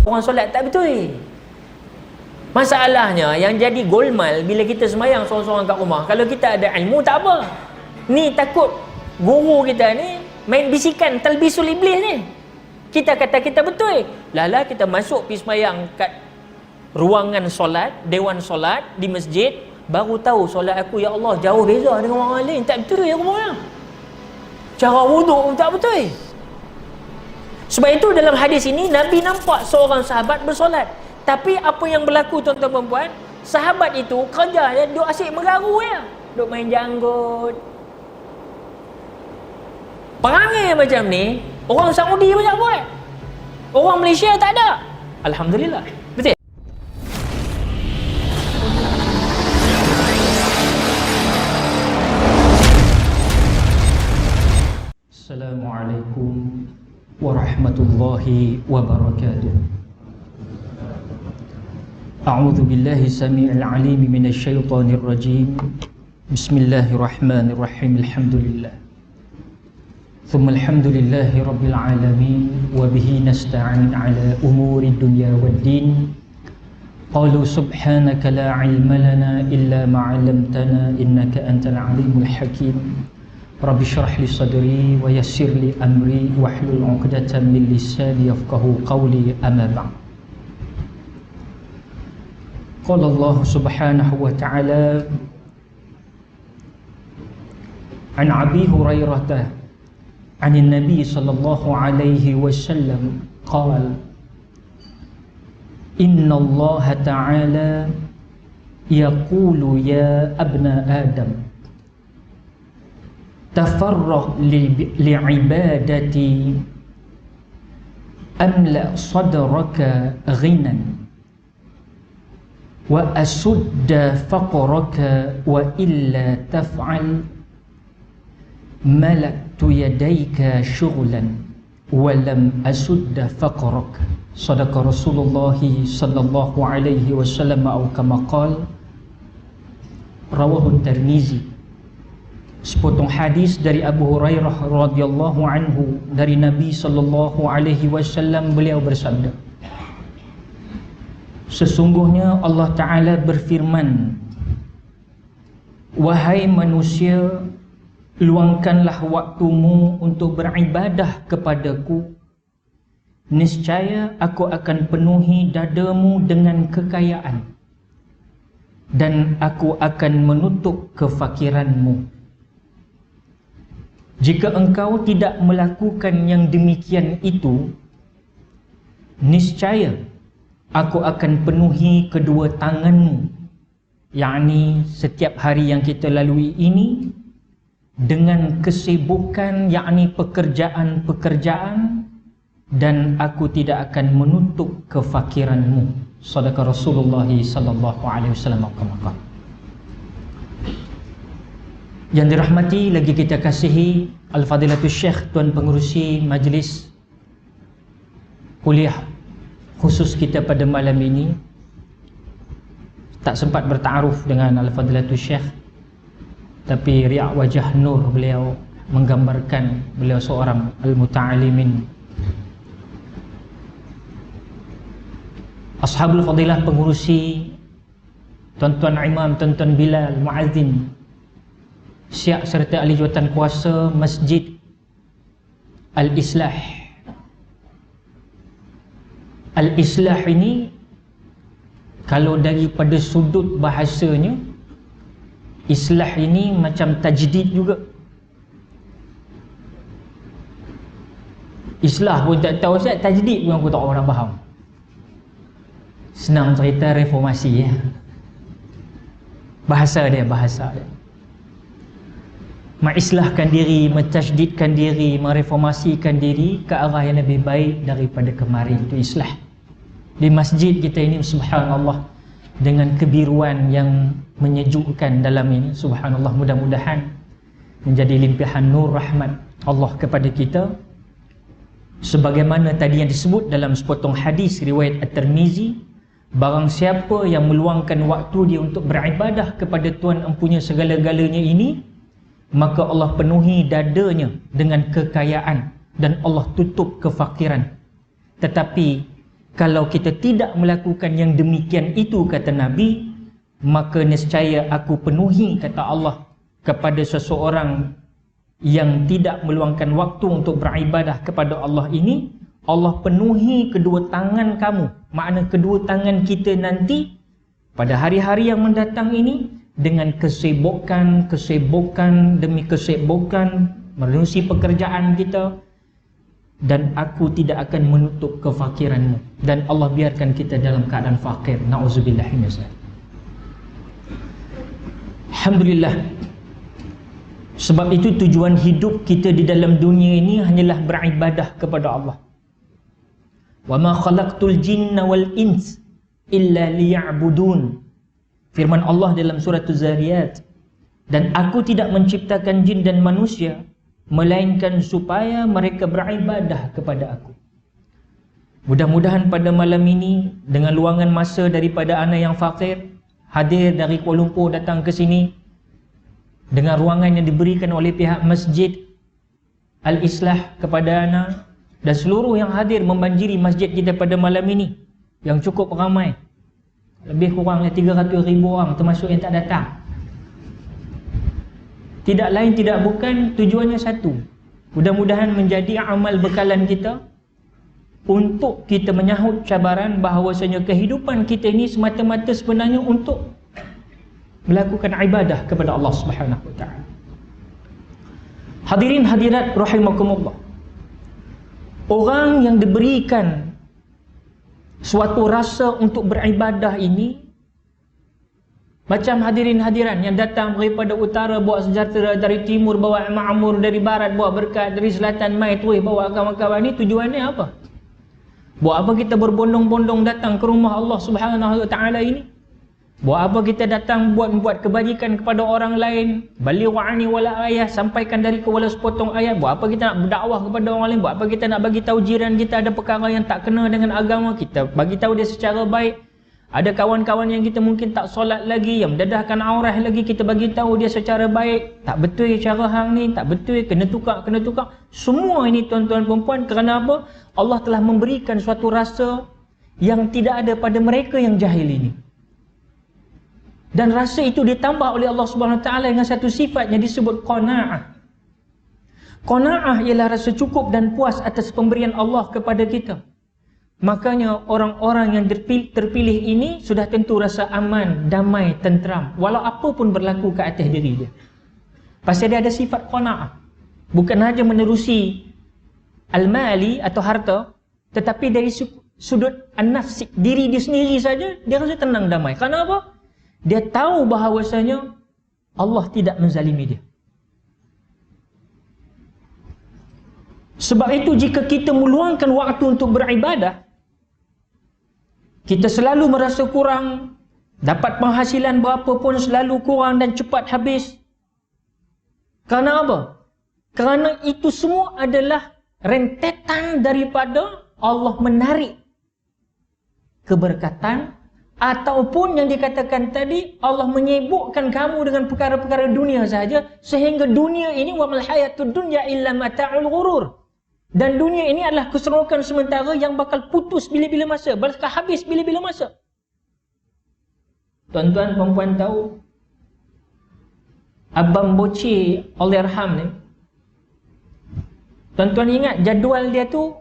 orang solat tak betul. Masalahnya yang jadi golmal bila kita sembahyang seorang-seorang kat rumah, kalau kita ada ilmu tak apa. Ni takut guru kita ni main bisikan talbisul iblis ni. Kita kata kita betul. Lala kita masuk pergi sembahyang kat ruangan solat, dewan solat di masjid, baru tahu solat aku ya Allah jauh beza dengan orang lain. Tak betul ya rumah. Cara wuduk pun tak betul. Sebab itu dalam hadis ini Nabi nampak seorang sahabat bersolat. Tapi apa yang berlaku tuan-tuan dan puan, sahabat itu kerja dia duk asyik mengaru ya. Duk main janggut. Perangai macam ni orang Saudi banyak buat. Orang Malaysia tak ada. Alhamdulillah. Betul? Assalamualaikum warahmatullahi wabarakatuh. A'udzu billahi samii'il 'aliim minasy syaithaanir rajiim. Bismillahirrahmanirrahim. Alhamdulillah. Tsumma alhamdulillahi rabbil 'alamin wa bihi nasta'in 'ala umurid dunya waddin. Qalu subhanaka la 'ilma lana illa ma 'allamtana innaka antal 'alimul hakim. Rabbi syrah li sadri wa yassir li amri wahlul 'uqdatam min lisani yafqahu qawli amma ba'd. Qala Allah subhanahu wa ta'ala an Abi Hurairah an Nabi sallallahu alaihi wasallam qala inna Allah ta'ala yaqulu ya abna Adam tafarrah li'ibadati amla sadraka ghinan wa asudda faqraka wa illa taf'al malaktu yadayka syughlan wa lam asudda faqraka. Sadaqa Rasulullah sallallahu alaihi wasallam atau kama qala. Rawahu Tirmizi. Sepotong hadis dari Abu Hurairah radhiyallahu anhu dari Nabi sallallahu alaihi wasallam, beliau bersabda, sesungguhnya Allah Ta'ala berfirman, wahai manusia, luangkanlah waktumu untuk beribadah kepadaku, niscaya aku akan penuhi dadamu dengan kekayaan dan aku akan menutup kefakiranmu. Jika engkau tidak melakukan yang demikian itu, niscaya aku akan penuhi kedua tanganmu, yakni setiap hari yang kita lalui ini, dengan kesibukan, yakni pekerjaan-pekerjaan, dan aku tidak akan menutup kefakiranmu. Sadaqah Rasulullah sallallahu alaihi wasallam. Yang dirahmati lagi kita kasihi Al-Fadilatul Syekh, Tuan Pengerusi Majlis Kuliah khusus kita pada malam ini, tak sempat bertaaruf dengan Al-Fadilatul Syekh, tapi riak wajah nur beliau menggambarkan beliau seorang al-muta'alimin. Ashabul Fadilah Pengurusi, Tuan-tuan Imam, Tuan-tuan Bilal, Muazzin, Syiah serta ahli jawatan kuasa Masjid Al-Islah. Al-Islah ini kalau daripada sudut bahasanya, islah ini macam tajdid juga. Islah pun tak tahu Ustaz, tajdid pun aku tak orang faham. Senang cerita reformasi ya. Bahasa dia. Mengislahkan diri, mentasydidkan diri, mereformasikan diri ke arah yang lebih baik daripada kemarin, itu islah. Di masjid kita ini subhanallah, dengan kebiruan yang menyejukkan dalam ini, subhanallah, mudah-mudahan menjadi limpahan nur rahmat Allah kepada kita. Sebagaimana tadi yang disebut dalam sepotong hadis riwayat At-Tirmizi, barang siapa yang meluangkan waktu dia untuk beribadah kepada Tuhan empunya segala-galanya ini, maka Allah penuhi dadanya dengan kekayaan dan Allah tutup kefakiran. Tetapi Kalau kita tidak melakukan yang demikian itu, kata Nabi, maka nescaya aku penuhi, kata Allah, kepada seseorang yang tidak meluangkan waktu untuk beribadah kepada Allah ini, Allah penuhi kedua tangan kamu. Makna kedua tangan kita nanti pada hari-hari yang mendatang ini dengan kesibukan demi kesibukan menerusi pekerjaan kita, dan aku tidak akan menutup kefakiranmu, dan Allah biarkan kita dalam keadaan fakir. Na'udzubillah min dzalik. Alhamdulillah. Sebab itu tujuan hidup kita di dalam dunia ini hanyalah beribadah kepada Allah. Wa ma khalaqtul jinna wal ins illa liya'budun. Firman Allah dalam surah Az-Zariyat, dan aku tidak menciptakan jin dan manusia melainkan supaya mereka beribadah kepada aku. Mudah-mudahan pada malam ini dengan luangan masa daripada ana yang fakir, hadir dari Kuala Lumpur datang ke sini dengan ruangan yang diberikan oleh pihak Masjid Al-Islah kepada ana, dan seluruh yang hadir membanjiri masjid kita pada malam ini yang cukup ramai, lebih kurang 300,000 orang termasuk yang tak datang. Tidak lain tidak bukan, tujuannya satu. Mudah-mudahan menjadi amal bekalan kita untuk kita menyahut cabaran bahawasanya kehidupan kita ini semata-mata sebenarnya untuk melakukan ibadah kepada Allah Subhanahu wa taala. Hadirin hadirat rahimakumullah. Orang yang diberikan suatu rasa untuk beribadah ini, macam hadirin hadiran yang datang daripada utara bawa sejahtera, dari timur bawa ma'mur, dari barat bawa berkat, dari selatan mai terus bawa kawan-kawan. Ni tujuannya apa? Buat apa kita berbondong-bondong datang ke rumah Allah Subhanahu wa taala ini? Buat apa kita datang buat kebajikan kepada orang lain? Balighu anni wala ayah, sampaikan dari ke wala sepotong ayat. Buat apa kita nak berdakwah kepada orang lain? Buat apa kita nak bagi tahu jiran kita ada perkara yang tak kena dengan agama kita, bagi tahu dia secara baik? Ada kawan-kawan yang kita mungkin tak solat lagi, yang mendedahkan aurah lagi, kita bagi tahu dia secara baik. Tak betul cara hang ni, tak betul, kena tukar. Semua ini tuan-tuan perempuan kerana apa? Allah telah memberikan suatu rasa yang tidak ada pada mereka yang jahil ini. Dan rasa itu ditambah oleh Allah Subhanahu Wa Taala dengan satu sifat yang disebut qanaah. Qanaah ialah rasa cukup dan puas atas pemberian Allah kepada kita. Makanya orang-orang yang terpilih ini sudah tentu rasa aman, damai, tenteram, walau apa pun berlaku ke atas diri dia. Pasal dia ada sifat qanaah. Bukan saja menerusi al-mali atau harta, tetapi dari sudut an-nafsi, diri dia sendiri saja dia rasa tenang, damai. Kerana apa? Dia tahu bahawasanya Allah tidak menzalimi dia. Sebab itu jika kita meluangkan waktu untuk beribadah, kita selalu merasa kurang, dapat penghasilan berapa pun selalu kurang dan cepat habis. Kerana apa? Kerana itu semua adalah rentetan daripada Allah menarik keberkatan, ataupun yang dikatakan tadi, Allah menyibukkan kamu dengan perkara-perkara dunia sahaja, sehingga dunia ini wa mal hayatud dunya illa mata'ul ghurur. Dan dunia ini adalah keseronokan sementara yang bakal putus bila-bila masa, bakal habis bila-bila masa. Tuan-tuan perempuan tahu, Abang Boci Allahyarham ni, tuan-tuan ingat jadual dia tu,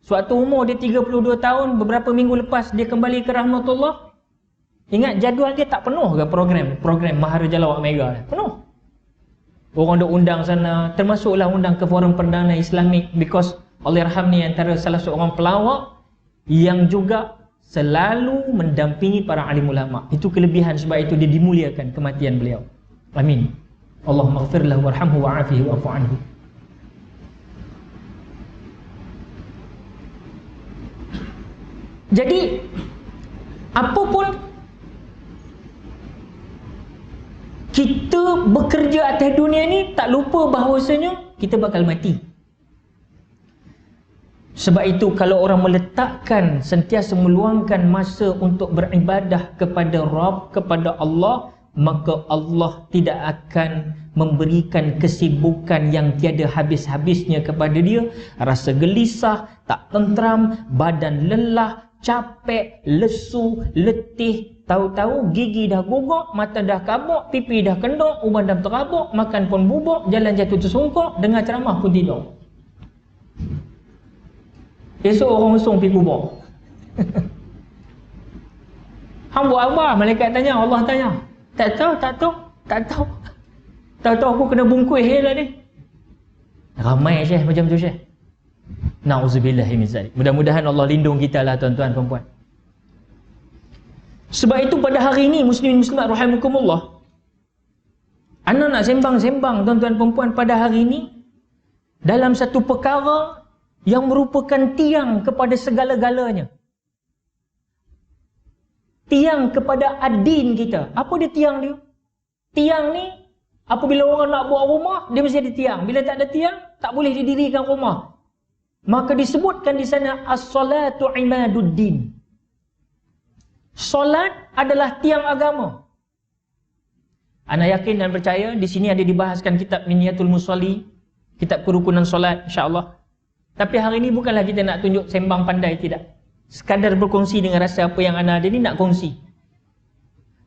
suatu umur dia 32 tahun, beberapa minggu lepas dia kembali ke rahmatullah. Ingat jadual dia tak penuh ke program Maharaja Lawak Mega? Penuh. Orang dah undang sana, termasuklah undang ke Forum Perdana Islamik, because Allahyarham ni antara salah seorang pelawak yang juga selalu mendampingi para alim ulama. Itu kelebihan, sebab itu dia dimuliakan kematian beliau. Amin. Allahumma ighfir lahu warhamhu wa'afihi wa'fu anhu. Jadi apapun kita bekerja atas dunia ni, tak lupa bahawasanya kita bakal mati. Sebab itu kalau orang meletakkan, sentiasa meluangkan masa untuk beribadah kepada Rabb, kepada Allah, maka Allah tidak akan memberikan kesibukan yang tiada habis-habisnya kepada dia. Rasa gelisah, tak tenteram, badan lelah, capek, lesu, letih, tahu-tahu gigi dah gogok, mata dah kabuk, pipi dah kendor, uban dah terabuk, makan pun bubuk, jalan jatuh tersungkuk, dengar ceramah pun tidur. Esok orang usung pergi kubur. Hang buat apa? Malaikat tanya, Allah tanya. Tak tahu. Tahu-tahu aku kena bungkus lah ni. Ramai Syekh macam tu Syekh. Na'udzubillahi min zalik. Mudah-mudahan Allah lindung kita lah tuan-tuan dan puan. Sebab itu pada hari ini muslimin muslimat rahimakumullah, ana nak sembang-sembang tuan-tuan dan puan pada hari ini dalam satu perkara yang merupakan tiang kepada segala-galanya. Tiang kepada ad-din kita. Apa dia tiang dia? Tiang ni apabila orang nak buat rumah, dia mesti ada tiang. Bila tak ada tiang, tak boleh didirikan rumah. Maka disebutkan di sana as-salatu imaduddin. Solat adalah tiang agama. Ana yakin dan percaya di sini ada dibahaskan kitab Minyatul Musalli, kitab kerukunan solat insya-Allah. Tapi hari ini bukanlah kita nak tunjuk sembang pandai, tidak. Sekadar berkongsi dengan rasa apa yang ana ada ni nak kongsi.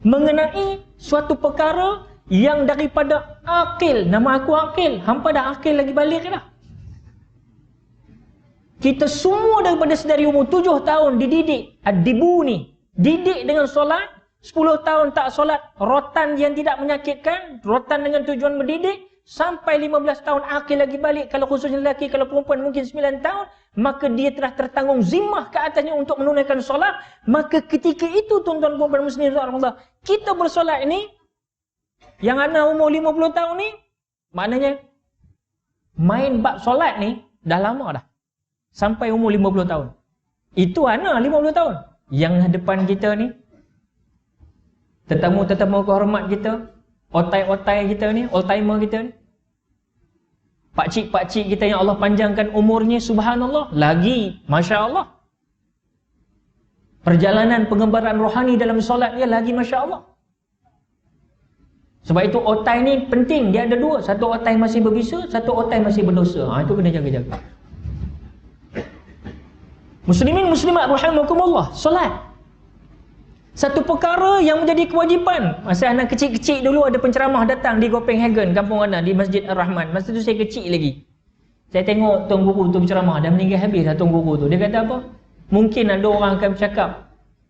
Mengenai suatu perkara yang daripada akil, nama aku akil, hampa dah akil lagi balik dah. Kita semua daripada sedari umur 7 tahun dididik, ad-dibu ni, didik dengan solat, 10 tahun tak solat, rotan yang tidak menyakitkan, rotan dengan tujuan mendidik, sampai 15 tahun akil lagi balik, kalau khususnya lelaki, kalau perempuan mungkin 9 tahun, maka dia telah tertanggung zimmah ke atasnya untuk menunaikan solat. Maka ketika itu tuan-tuan puan muslimin Allah, kita bersolat ini, yang ana umur 50 tahun ni, maknanya main bab solat ni dah lama dah. Sampai umur 50 tahun. Itu ana 50 tahun. Yang depan kita ni, tetamu-tetamu kehormat kita, otai-otai kita ni, old-timer kita ni, pakcik-pakcik kita yang Allah panjangkan umurnya, subhanallah, lagi Masya Allah. Perjalanan pengembaraan rohani dalam solat dia lagi Masya Allah. Sebab itu otai ni penting, dia ada dua. Satu otai masih berbisa, satu otai masih berdosa. Itu kena jaga-jaga. Muslimin muslimat rahimakumullah, solat satu perkara yang menjadi kewajipan. Masa anak kecil-kecil dulu ada penceramah datang di Copenhagen, kampung ana, di Masjid Ar-Rahman. Masa tu saya kecil lagi. Saya tengok Tuan Guru tu berceramah, dah meninggal habis dah Tuan Guru tu. Dia kata apa? Mungkin ada orang akan bercakap,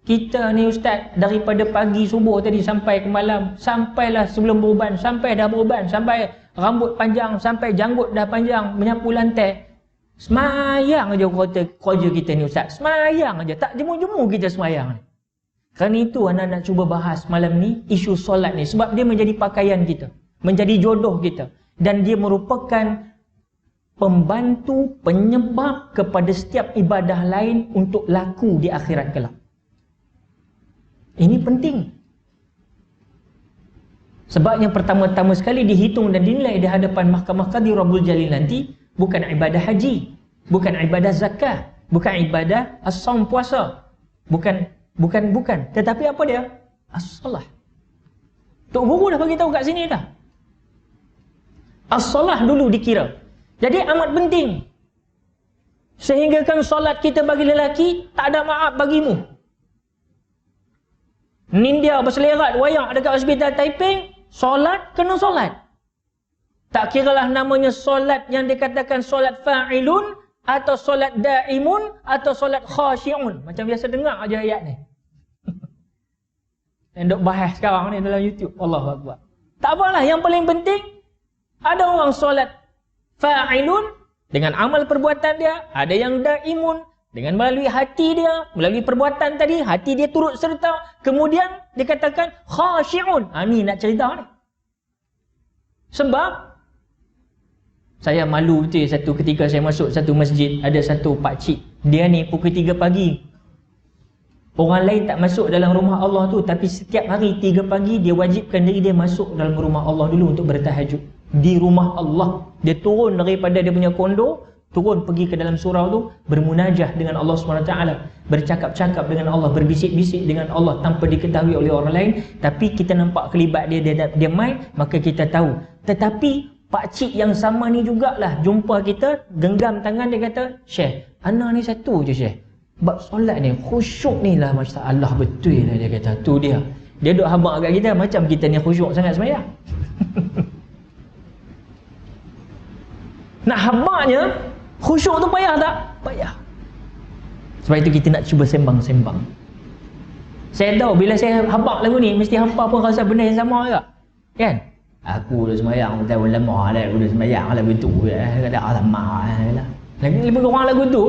kita ni ustaz daripada pagi subuh tadi sampai ke malam, sampailah sebelum beruban, sampai dah beruban, sampai rambut panjang, sampai janggut dah panjang, menyapu lantai. Semayang aja kerja kita ni ustaz. Semayang aja. Tak jemu-jemu kita semayang ni. Kerana itu anak nak cuba bahas malam ni isu solat ni. Sebab dia menjadi pakaian kita. Menjadi jodoh kita. Dan dia merupakan pembantu, penyebab kepada setiap ibadah lain untuk laku di akhirat kelak. Ini penting. Sebab yang pertama-tama sekali dihitung dan dinilai di hadapan Mahkamah Qadi Rabbul Jalil nanti bukan ibadah haji, bukan ibadah zakat, bukan ibadah as-saum puasa. Bukan. Tetapi apa dia? As-salah. Tok Guru dah bagi tahu kat sini dah. As-salah dulu dikira. Jadi amat penting. Sehinggakan solat kita bagi lelaki tak ada maaf bagimu. Nindia berselerat wayak dekat hospital Taiping, solat kena solat. Tak kiralah namanya solat yang dikatakan solat fa'ilun, atau solat da'imun, atau solat khasyi'un. Macam biasa dengar aja ayat ni. Yang duk bahas sekarang ni dalam YouTube. Allahu Akbar. Tak apalah, yang paling penting, ada orang solat fa'ilun, dengan amal perbuatan dia. Ada yang da'imun, dengan melalui hati dia, melalui perbuatan tadi, hati dia turut serta. Kemudian dikatakan khasyi'un. Ni nak cerita ni. Sebab saya malu betul satu ketika saya masuk satu masjid, ada satu pakcik. Dia ni pukul 3 pagi. Orang lain tak masuk dalam rumah Allah tu, tapi setiap hari 3 pagi dia wajibkan diri dia masuk dalam rumah Allah dulu untuk bertahajud. Di rumah Allah. Dia turun daripada dia punya kondo, turun pergi ke dalam surau tu, bermunajah dengan Allah SWT, bercakap-cakap dengan Allah, berbisik-bisik dengan Allah tanpa diketahui oleh orang lain. Tapi kita nampak kelibat dia main, maka kita tahu. Tetapi pakcik yang sama ni jugalah jumpa kita, genggam tangan, dia kata, Syekh, ana ni satu je Syekh. Bab solat ni, khusyuk ni lah masalah betul lah dia kata. Tu dia. Dia duk habaq kat kita macam kita ni khusyuk sangat sembahyang. Nak habaqnya, khusyuk tu payah tak? Payah. Sebab itu kita nak cuba sembang-sembang. Saya tahu bila saya habaq lagu ni, mesti hampa pun rasa benda yang sama juga. Kan? Aku dah sembahyang tahun lama dah, aku dah sembahyang lagu tu. Kata sama lah. Lebih kurang lagu tu,